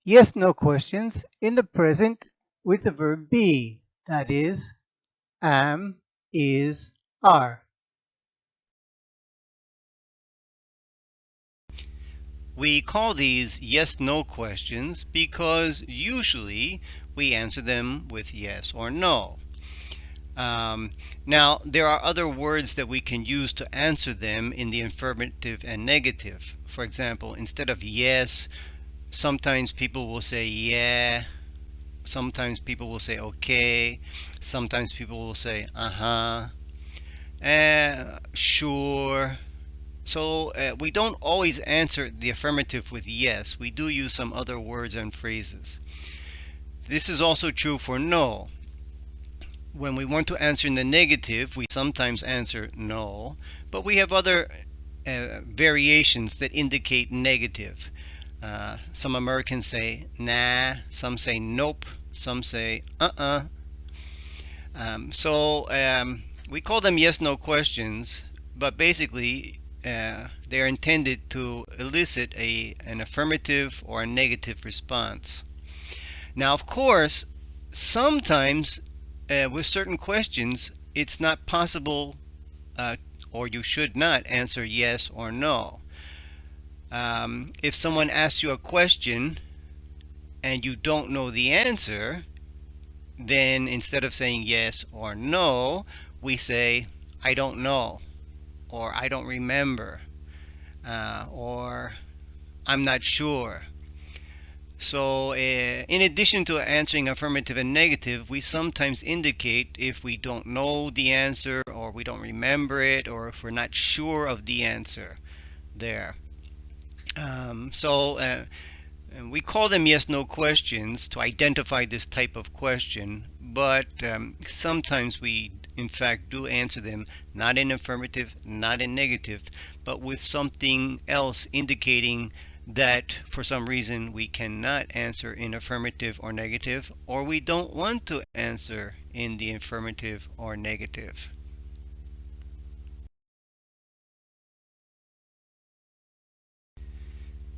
yes/no questions in the present with the verb be, that is, am, is, are. We call these yes/no questions because usually we answer them with yes or no. Um, Now, there are other words that we can use to answer them in the affirmative and negative. For example, instead of yes, sometimes people will say yeah, sometimes people will say okay, sometimes people will say uh-huh, sure. So we don't always answer the affirmative with yes. We do use some other words and phrases. This is also true for no. When we want to answer in the negative, we sometimes answer no, but we have other variations that indicate negative. Some Americans say nah, some say nope, some say uh-uh. We call them yes/no questions, but basically they're intended to elicit an affirmative or a negative response. Now, of course, sometimes with certain questions, it's not possible, uh, or you should not answer yes or no. If someone asks you a question and you don't know the answer, then instead of saying yes or no, we say, I don't know, or I don't remember, or I'm not sure. So, in addition to answering affirmative and negative, we sometimes indicate if we don't know the answer, or we don't remember it, or if we're not sure of the answer there. And we call them yes/no questions to identify this type of question, but sometimes we, in fact, do answer them not in affirmative, not in negative, but with something else indicating that for some reason we cannot answer in affirmative or negative, or we don't want to answer in the affirmative or negative.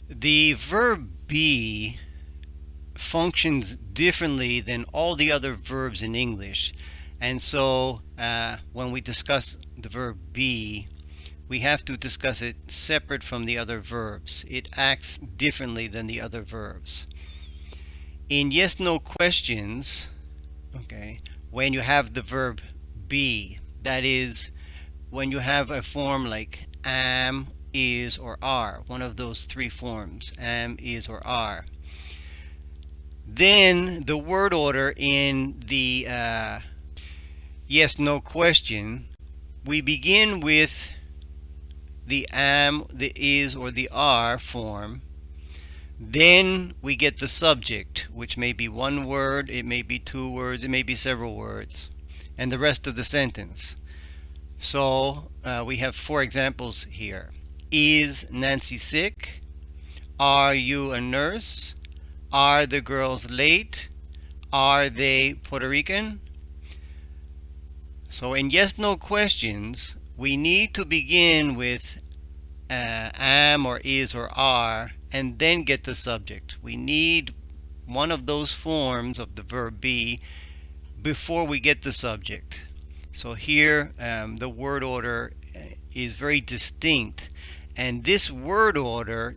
The verb be functions differently than all the other verbs in English. And so when we discuss the verb be, we have to discuss it separate from the other verbs. It acts differently than the other verbs. In yes/no questions, okay, when you have the verb be, that is, when you have a form like am, is, or are, one of those three forms, am, is, or are, then the word order in the yes/no question, we begin with the am, the is, or the are form. Then we get the subject, which may be one word, it may be two words, it may be several words, and the rest of the sentence. So we have four examples here. Is Nancy sick? Are you a nurse? Are the girls late? Are they Puerto Rican? So in yes/no questions, we need to begin with am, or is, or are, and then get the subject. We need one of those forms of the verb be before we get the subject. So here the word order is very distinct, and this word order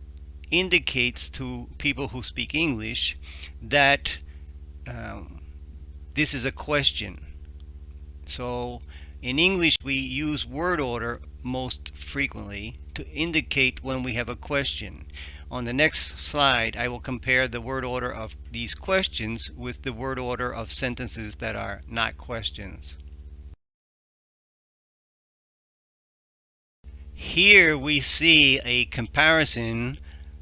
indicates to people who speak English that um, this is a question. So in English, we use word order most frequently to indicate when we have a question. On the next slide, I will compare the word order of these questions with the word order of sentences that are not questions. Here we see a comparison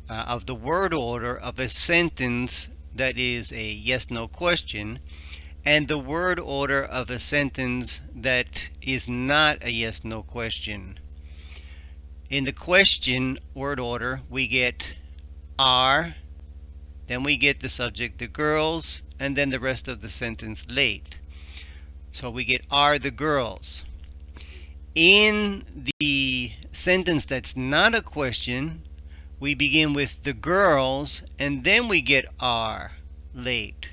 of the word order of a sentence that is a yes/no question and the word order of a sentence that is not a yes/no question. In the question word order, we get are, then we get the subject, the girls, and then the rest of the sentence, late. So we get are the girls. In the sentence that's not a question, we begin with the girls and then we get are late.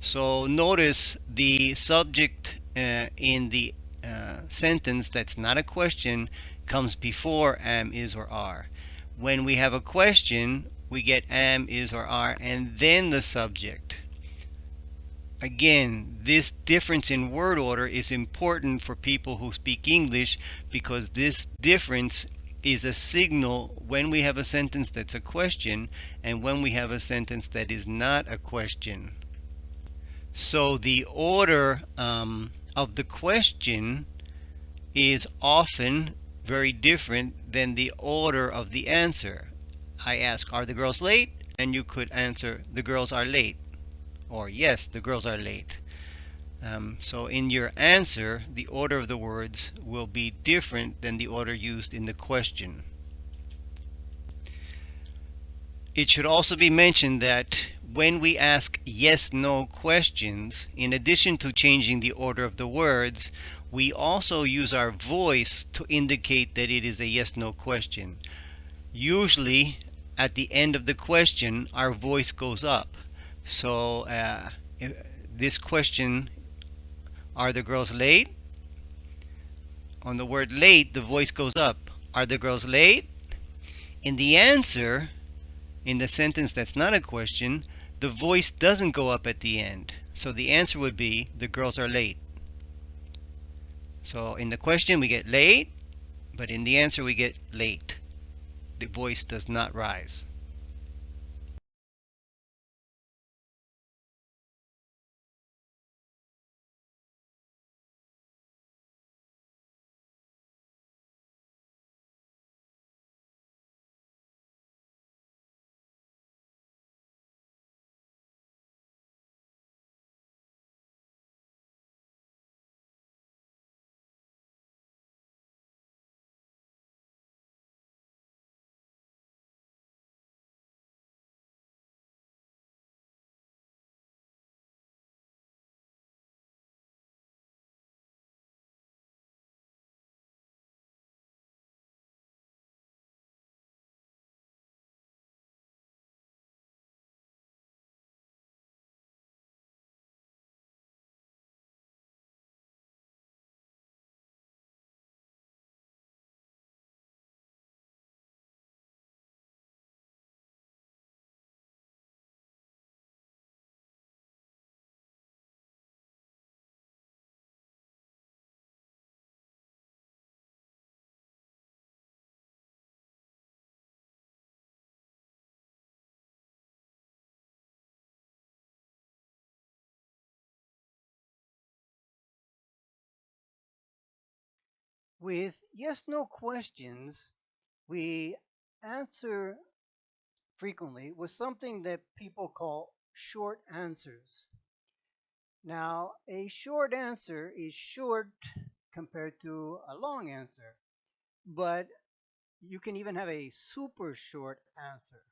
So notice the subject in the sentence that's not a question comes before am, is, or are. When we have a question, we get am, is, or are, and then the subject. Again, this difference in word order is important for people who speak English because this difference is a signal when we have a sentence that's a question and when we have a sentence that is not a question. So the order of the question is often very different than the order of the answer. I ask, are the girls late? And you could answer, the girls are late. Or yes, the girls are late. So in your answer, the order of the words will be different than the order used in the question. It should also be mentioned that when we ask yes/no questions, in addition to changing the order of the words, we also use our voice to indicate that it is a yes/no question. Usually, at the end of the question, our voice goes up. So, this question, are the girls late? On the word late, the voice goes up. Are the girls late? In the answer, in the sentence that's not a question, the voice doesn't go up at the end. So the answer would be the girls are late. So in the question we get late, but in the answer we get late. The voice does not rise. With yes no questions, we answer frequently with something that people call short answers. Now, a short answer is short compared to a long answer, but you can even have a super short answer.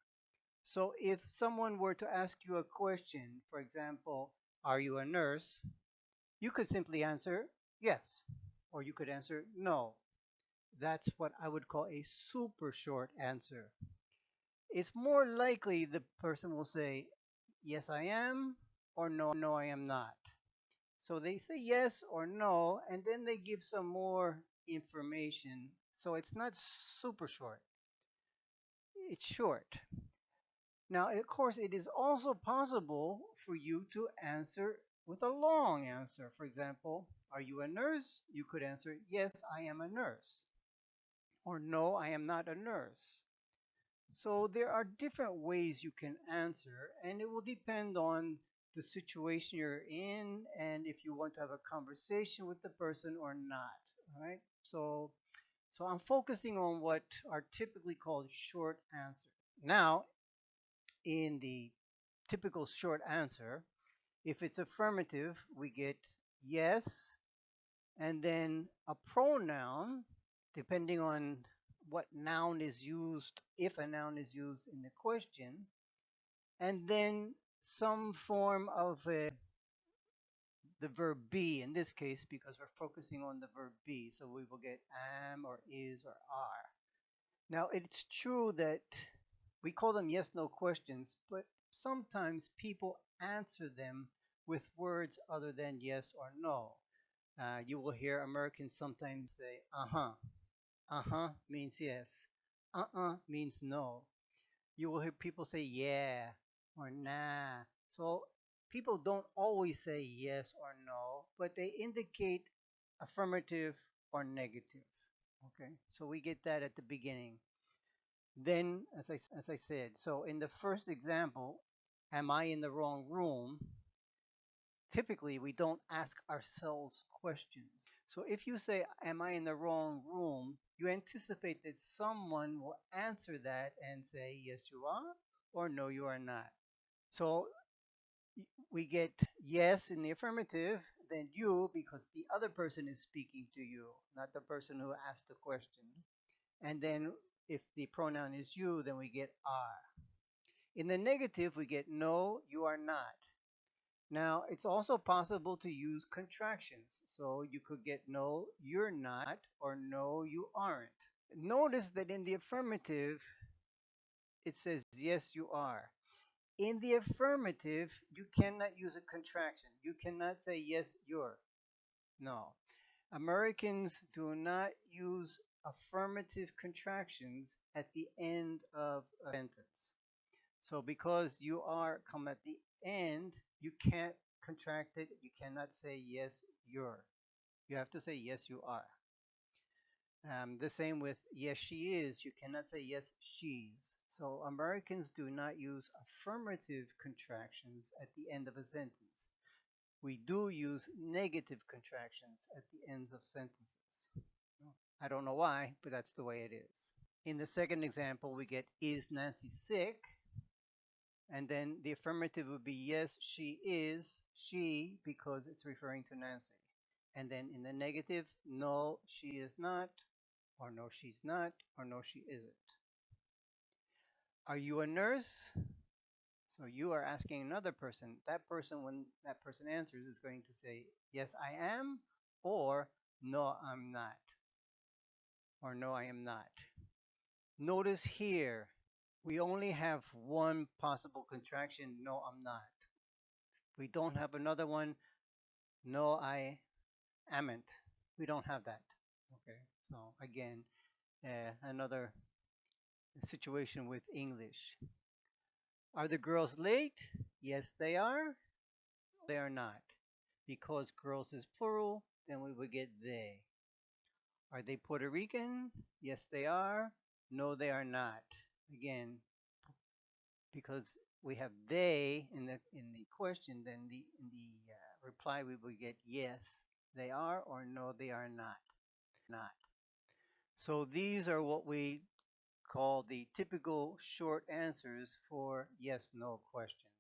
So, if someone were to ask you a question, for example, are you a nurse? You could simply answer yes, or you could answer no. That's what I would call a super short answer. It's more likely the person will say, yes, I am, or no, I am not. So they say yes or no, and then they give some more information. So it's not super short, it's short. Now, of course, it is also possible for you to answer with a long answer. For example, are you a nurse? You could answer, yes, I am a nurse, or no, I am not a nurse. So there are different ways you can answer, and it will depend on the situation you're in and if you want to have a conversation with the person or not. All right. So I'm focusing on what are typically called short answers. Now, in the typical short answer, if it's affirmative, we get yes, and then a pronoun, depending on what noun is used, if a noun is used in the question, and then some form of the verb be in this case, because we're focusing on the verb be. So we will get am or is or are. Now, it's true that we call them yes no questions, but sometimes people answer them with words other than yes or no. You will hear Americans sometimes say, uh huh. Uh huh means yes. Means no. You will hear people say yeah or nah. So people don't always say yes or no, but they indicate affirmative or negative. Okay, so we get that at the beginning. Then, as I said, so in the first example, am I in the wrong room? Typically, we don't ask ourselves questions. So if you say, am I in the wrong room? You anticipate that someone will answer that and say, yes, you are, or no, you are not. So we get yes in the affirmative, then you, because the other person is speaking to you, not the person who asked the question. And then if the pronoun is you, then we get are. In the negative, we get no, you are not. Now, it's also possible to use contractions. So you could get no, you're not, or no, you aren't. Notice that in the affirmative, it says yes, you are. In the affirmative, you cannot use a contraction. You cannot say yes, you're. No. Americans do not use affirmative contractions at the end of a sentence. So because you are come at the end, you can't contract it. You cannot say yes, you're. You have to say yes, you are. The same with yes, she is. You cannot say yes, she's. So Americans do not use affirmative contractions at the end of a sentence. We do use negative contractions at the ends of sentences. I don't know why, but that's the way it is. In the second example, we get is Nancy sick? And then the affirmative would be yes, she is, she, because it's referring to Nancy. And then in the negative, no, she is not, or no, she's not, or no, she isn't. Are you a nurse? So you are asking another person. That person, when that person answers, is going to say, yes, I am, or no, I'm not, or no, I am not. Notice here, we only have one possible contraction, no, I'm not. We don't have another one, no, I amn't. We don't have that. Okay, so again, another situation with English. Are the girls late? Yes, they are. No, they are not. Because girls is plural, then we would get they. Are they Puerto Rican? Yes, they are. No, they are not. Again, because we have they in the question, then in the reply we would get yes, they are, or no, they are not. So these are what we call the typical short answers for yes no questions.